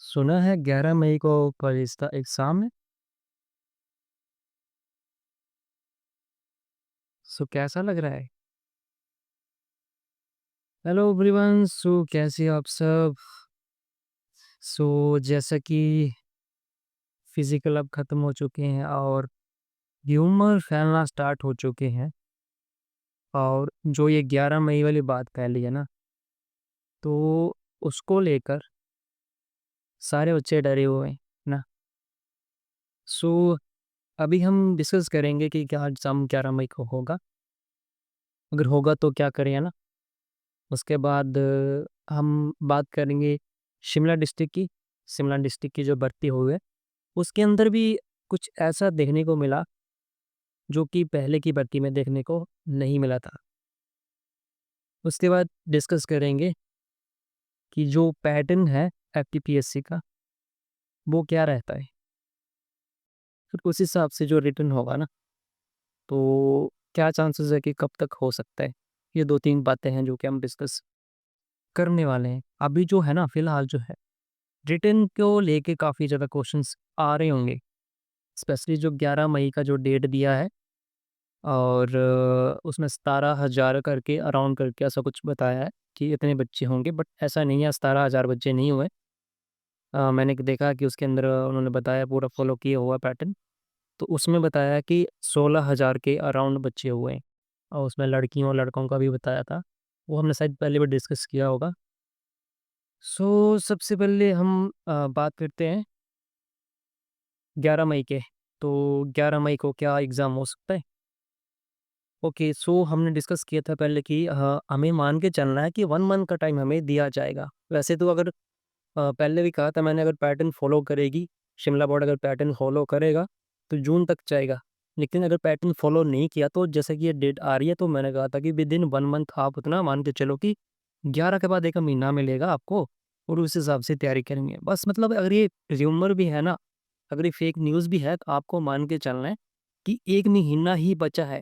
सुना है 11 मई को परीक्षा एग्ज़ाम है। सो कैसा लग रहा है? हेलो एवरीवन, सो कैसे हो आप सब? सो जैसा कि फिज़िकल अब ख़त्म हो चुके हैं और ह्यूमर फैलना स्टार्ट हो चुके हैं और जो ये 11 मई वाली बात फैली है ना, तो उसको लेकर सारे बच्चे डरे हुए हैं ना। सो अभी हम डिस्कस करेंगे कि क्या एग्ज़ाम 11 मई को होगा? अगर होगा तो क्या करें, है ना? उसके बाद हम बात करेंगे शिमला डिस्ट्रिक्ट की। शिमला डिस्ट्रिक्ट की जो भर्ती हुई है, उसके अंदर भी कुछ ऐसा देखने को मिला, जो कि पहले की भर्ती में देखने को नहीं मिला था। उसके बाद डिस्कस करेंगे कि जो पैटर्न है एफटीपीएससी का, वो क्या रहता है? फिर उस हिसाब से जो रिटन होगा ना, तो क्या चांसेस है कि कब तक हो सकता है? ये 2-3 बातें हैं जो कि हम डिस्कस करने वाले हैं। अभी जो है ना, फिलहाल जो है, रिटन को लेके काफ़ी ज़्यादा क्वेश्चंस आ रहे होंगे। स्पेशली जो 11 मई का जो डेट दिया है और उसमें 17,000 करके अराउंड करके ऐसा कुछ बताया है कि इतने बच्चे होंगे, बट ऐसा नहीं है, 17,000 बच्चे नहीं हुए। मैंने देखा कि उसके अंदर उन्होंने बताया, पूरा फॉलो किया हुआ पैटर्न, तो उसमें बताया कि 16,000 के अराउंड बच्चे हुए हैं और उसमें लड़कियों और लड़कों का भी बताया था। वो हमने शायद पहले भी डिस्कस किया होगा। सो सबसे पहले हम बात करते हैं 11 मई के। तो 11 मई को क्या एग्ज़ाम हो सकता है? ओके, सो हमने डिस्कस किया था पहले कि हमें मान के चलना है कि 1 मंथ का टाइम हमें दिया जाएगा। वैसे तो अगर पहले भी कहा था मैंने, अगर पैटर्न फ़ॉलो करेगी, शिमला बोर्ड अगर पैटर्न फ़ॉलो करेगा, तो जून तक जाएगा। लेकिन अगर पैटर्न फ़ॉलो नहीं किया, तो जैसे कि ये डेट आ रही है, तो मैंने कहा था कि विदिन 1 मंथ आप उतना मान के चलो कि 11 के बाद 1 महीना मिलेगा आपको और उस हिसाब से तैयारी करेंगे। बस मतलब अगर ये र्यूमर भी है ना, अगर ये फेक न्यूज़ भी है, तो आपको मान के चलना है कि 1 महीना ही बचा है।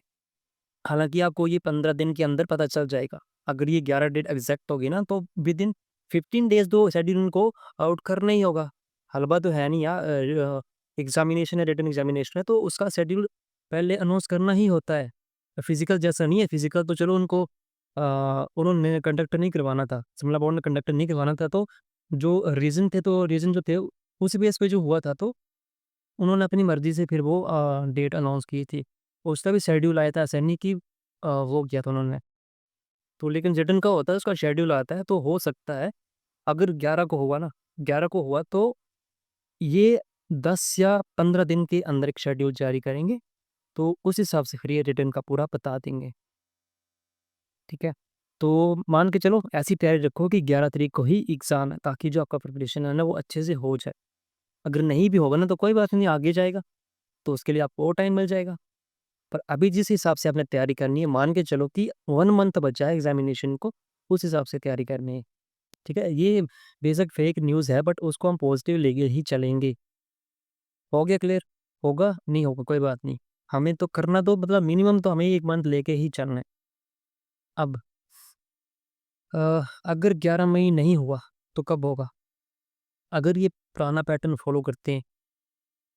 हालाँकि आपको ये 15 दिन के अंदर पता चल जाएगा। अगर ये 11 डेट एग्ज़ैक्ट होगी ना, तो विदिन 15 डेज़ तो शेड्यूल उनको आउट करना ही होगा। हलवा तो है नहीं यार, एग्ज़ामिनेशन है, रिटन एग्ज़ामिनेशन है, तो उसका शेड्यूल पहले अनाउंस करना ही होता है। फिज़िकल जैसा नहीं है, फिज़िकल तो चलो उनको उन्होंने कंडक्ट नहीं करवाना था, शिमला बोर्ड ने कंडक्ट नहीं करवाना था, तो जो रीज़न थे, तो रीज़न जो थे, उस बेस पे जो हुआ था, तो उन्होंने अपनी मर्ज़ी से फिर वो डेट अनाउंस की थी। उसका भी शेड्यूल आया था, ऐसा नहीं कि वो किया था उन्होंने। तो लेकिन रिटन का होता है, उसका शेड्यूल आता है, तो हो सकता है अगर 11 को हुआ ना, 11 को हुआ तो ये 10 या 15 दिन के अंदर एक शेड्यूल जारी करेंगे, तो उस हिसाब से फिर ये रिटन का पूरा बता देंगे, ठीक है? तो मान के चलो ऐसी तैयारी रखो कि 11 तारीख को ही एग्ज़ाम है, ताकि जो आपका प्रिपरेशन है ना, वो अच्छे से हो जाए। अगर नहीं भी होगा ना, तो कोई बात नहीं, आगे जाएगा, तो उसके लिए आपको और टाइम मिल जाएगा। पर अभी जिस हिसाब से आपने तैयारी करनी है, मान के चलो कि 1 मंथ बचा है एग्ज़ामिनेशन को, उस हिसाब से तैयारी करनी है, ठीक है? ये बेशक फेक न्यूज़ है, बट उसको हम पॉज़िटिव लेके ही चलेंगे। हो गया क्लियर? होगा, नहीं होगा कोई बात नहीं। हमें तो करना, तो मतलब मिनिमम तो हमें 1 मंथ लेके ही चलना है। अब अ, अगर 11 मई नहीं हुआ, तो कब होगा? अगर ये पुराना पैटर्न फ़ॉलो करते हैं,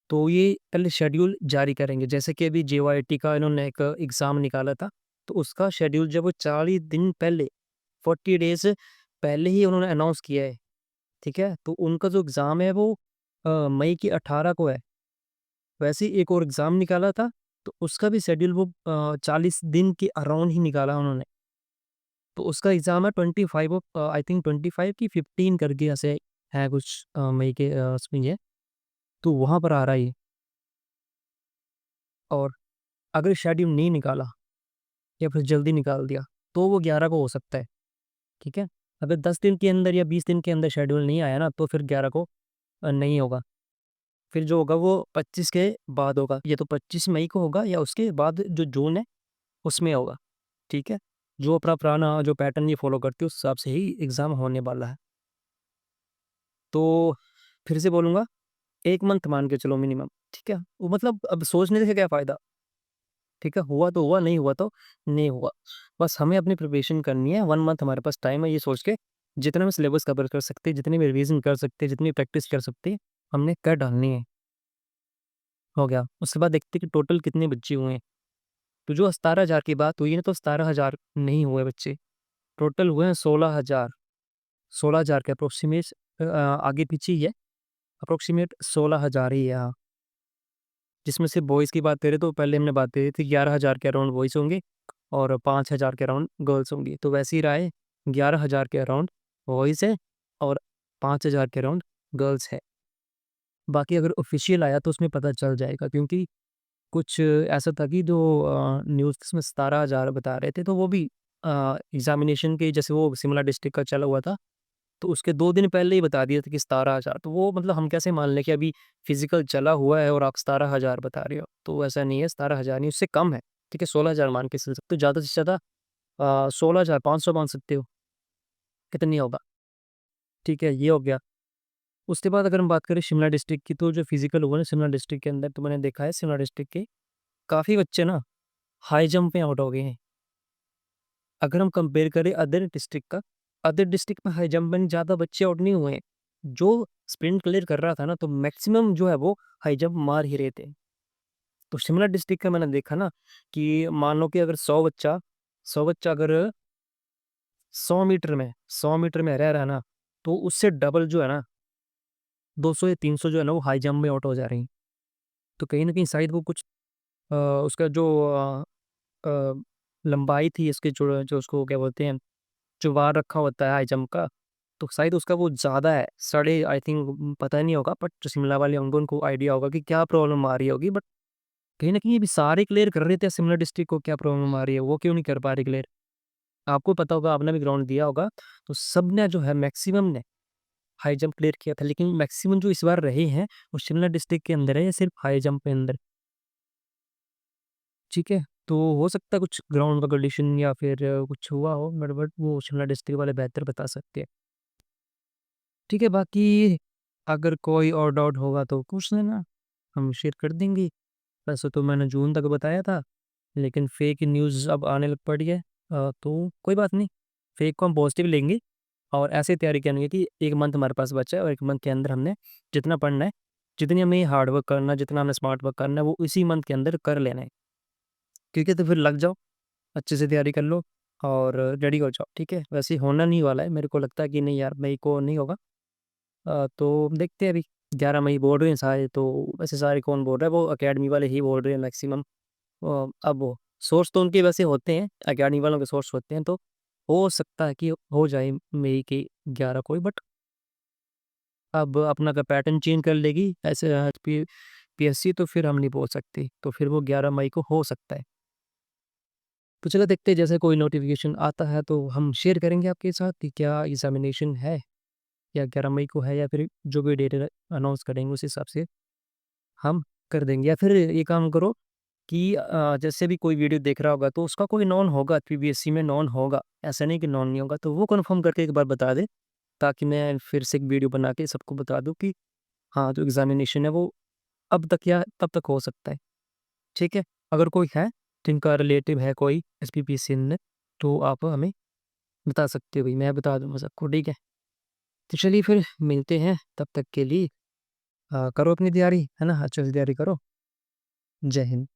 तो ये पहले शेड्यूल जारी करेंगे। जैसे कि अभी जेईटी का इन्होंने एक एग्ज़ाम निकाला था, तो उसका शेड्यूल जब वो 40 दिन पहले, 40 डेज़ पहले ही उन्होंने अनाउंस किया है, ठीक है? तो उनका जो एग्ज़ाम है वो मई की 18 को है। वैसे ही एक और एग्ज़ाम निकाला था, तो उसका भी शेड्यूल वो 40 दिन के अराउंड ही निकाला उन्होंने। तो उसका एग्ज़ाम है 25 ऑफ आई थिंक 25 की 15 करके ऐसे है कुछ मई के उसमें ये, तो वहाँ पर आ रहा है ये। और अगर शेड्यूल नहीं निकाला या फिर जल्दी निकाल दिया, तो वो 11 को हो सकता है, ठीक है? अगर 10 दिन के अंदर या 20 दिन के अंदर शेड्यूल नहीं आया ना, तो फिर 11 को नहीं होगा। फिर जो होगा वो 25 के बाद होगा, या तो 25 मई को होगा या उसके बाद जो जून है, उसमें होगा, ठीक है? जो अपना पुराना जो पैटर्न ये फ़ॉलो करती है, उस हिसाब से ही एग्ज़ाम होने वाला है। तो फिर से बोलूँगा, 1 मंथ मान के चलो मिनिमम, ठीक है? वो मतलब अब सोचने से क्या फ़ायदा, ठीक है? हुआ तो हुआ, नहीं हुआ तो नहीं हुआ। बस हमें अपनी प्रिपरेशन करनी है, 1 मंथ हमारे पास टाइम है, ये सोच के जितना भी सिलेबस कवर कर सकते, जितनी भी रिवीजन कर सकते, जितनी प्रैक्टिस कर सकते, हमने कर डालनी है। हो गया। उसके बाद देखते कि टोटल कितने बच्चे हुए हैं। तो जो 17,000 की बात हुई है ना, तो 17,000 नहीं हुए बच्चे, टोटल हुए हैं 16,000। 16,000 के अप्रोक्सीमेट आगे पीछे ही है, अप्रोक्सीमेट 16,000 ही है, हाँ। जिसमें से बॉयज़ की बात करें तो पहले हमने बात करी थी 11,000 के अराउंड बॉयज़ होंगे और 5,000 के अराउंड गर्ल्स होंगी। तो वैसे ही रहा है, 11,000 के अराउंड बॉयज़ है और 5,000 के अराउंड गर्ल्स है। बाकी अगर ऑफ़िशियल आया तो उसमें पता चल जाएगा, क्योंकि कुछ ऐसा था कि जो न्यूज़ में 17,000 बता रहे थे, तो वो भी एग्ज़ामिनेशन के जैसे वो शिमला डिस्ट्रिक्ट का चला हुआ था, तो उसके 2 दिन पहले ही बता दिया था कि 17,000। तो वो मतलब हम कैसे मान लें कि अभी फिज़िकल चला हुआ है और आप 17,000 बता रहे हो? तो ऐसा नहीं है, 17,000 नहीं, उससे कम है, ठीक है? 16,000 मान के चल सकते हो, ज़्यादा से ज़्यादा 16,500 मान सकते हो, कितनी होगा? ठीक है, ये हो गया। उसके बाद अगर हम बात करें शिमला डिस्ट्रिक्ट की, तो जो फिज़िकल हुआ ना शिमला डिस्ट्रिक्ट के अंदर, तो मैंने देखा है शिमला डिस्ट्रिक्ट के काफ़ी बच्चे ना हाई जंप में आउट हो गए हैं। अगर हम कंपेयर करें अदर डिस्ट्रिक्ट का, अदर डिस्ट्रिक्ट में हाई जंप में ज़्यादा बच्चे आउट नहीं हुए हैं। जो स्प्रिंट क्लियर कर रहा था ना, तो मैक्सिमम जो है वो हाई जंप मार ही रहे थे। तो शिमला डिस्ट्रिक्ट का मैंने देखा ना कि मान लो कि अगर 100 बच्चा अगर 100 मीटर में रह रहा है ना, तो उससे डबल जो है ना 200 या 300 जो है ना वो हाई जंप में आउट हो जा रही हैं। तो कहीं न कहीं शायद वो कुछ उसका जो अ, लंबाई थी इसकी, जो जो उसको क्या बोलते हैं, जो वार रखा होता है हाई जंप का, तो शायद उसका वो ज़्यादा है, साढ़े आई थिंक पता नहीं होगा, बट जो शिमला वाले होंगे उनको आइडिया होगा कि क्या प्रॉब्लम आ रही होगी। बट कहीं न कहीं अभी सारे क्लियर कर रहे थे, शिमला डिस्ट्रिक्ट को क्या प्रॉब्लम आ रही है, वो क्यों नहीं कर पा रहे क्लियर? आपको पता होगा, आपने भी ग्राउंड दिया होगा, तो सबने जो है मैक्सिमम ने हाई जंप क्लियर किया था, लेकिन मैक्सिमम जो इस बार रहे हैं, वो शिमला डिस्ट्रिक्ट के अंदर है या सिर्फ हाई जंप के अंदर, ठीक है? तो हो सकता है कुछ ग्राउंड का कंडीशन या फिर कुछ हुआ हो बट वो शिमला डिस्ट्रिक्ट वाले बेहतर बता सकते हैं। ठीक है, बाकी अगर कोई और डाउट होगा तो पूछ लेना, हम शेयर कर देंगे। वैसे तो मैंने जून तक बताया था, लेकिन फेक न्यूज़ अब आने लग पड़ी है। तो कोई बात नहीं, फेक को हम पॉजिटिव लेंगे और ऐसे तैयारी करनी है कि 1 मंथ हमारे पास बचा है और 1 मंथ के अंदर हमने जितना पढ़ना है, जितनी हमें हार्ड वर्क करना है, जितना हमें स्मार्ट वर्क करना है, वो इसी मंथ के अंदर कर लेना है। ठीक है? तो फिर लग जाओ, अच्छे से तैयारी कर लो और रेडी हो जाओ, ठीक है? वैसे होना नहीं वाला है, मेरे को लगता है कि नहीं यार, मई को नहीं होगा। तो देखते हैं अभी, 11 मई बोल रहे हैं सारे, तो वैसे सारे कौन बोल रहा है, वो अकेडमी वाले ही बोल रहे हैं मैक्सिमम। अब वो सोर्स तो उनके वैसे होते हैं, अकेडमी वालों के सोर्स होते हैं, तो हो सकता है कि हो जाए मई के 11 को ही, बट अब अपना अगर पैटर्न चेंज कर लेगी ऐसे पीएससी, तो फिर हम नहीं बोल सकते, तो फिर वो 11 मई को हो सकता है। तो चलो देखते हैं, जैसे कोई नोटिफ़िकेशन आता है तो हम शेयर करेंगे आपके साथ कि क्या एग्ज़ामिनेशन है या 11 मई को है, या फिर जो भी डेट अनाउंस करेंगे उस हिसाब से हम कर देंगे। या फिर ये काम करो कि जैसे भी कोई वीडियो देख रहा होगा तो उसका कोई नॉन होगा, पीबीएससी में नॉन होगा, ऐसा नहीं कि नॉन नहीं होगा, तो वो कन्फर्म करके एक बार बता दे, ताकि मैं फिर से एक वीडियो बना के सबको बता दूँ कि हाँ, जो एग्ज़ामिनेशन है वो अब तक या तब तक हो सकता है। ठीक है? अगर कोई है, जिनका रिलेटिव है कोई एसपीपीसी में, तो आप हमें बता सकते हो भई, मैं बता दूँगा सबको, ठीक है? तो चलिए फिर मिलते हैं, तब तक के लिए करो अपनी तैयारी, है ना? अच्छे से तैयारी करो। जय हिंद।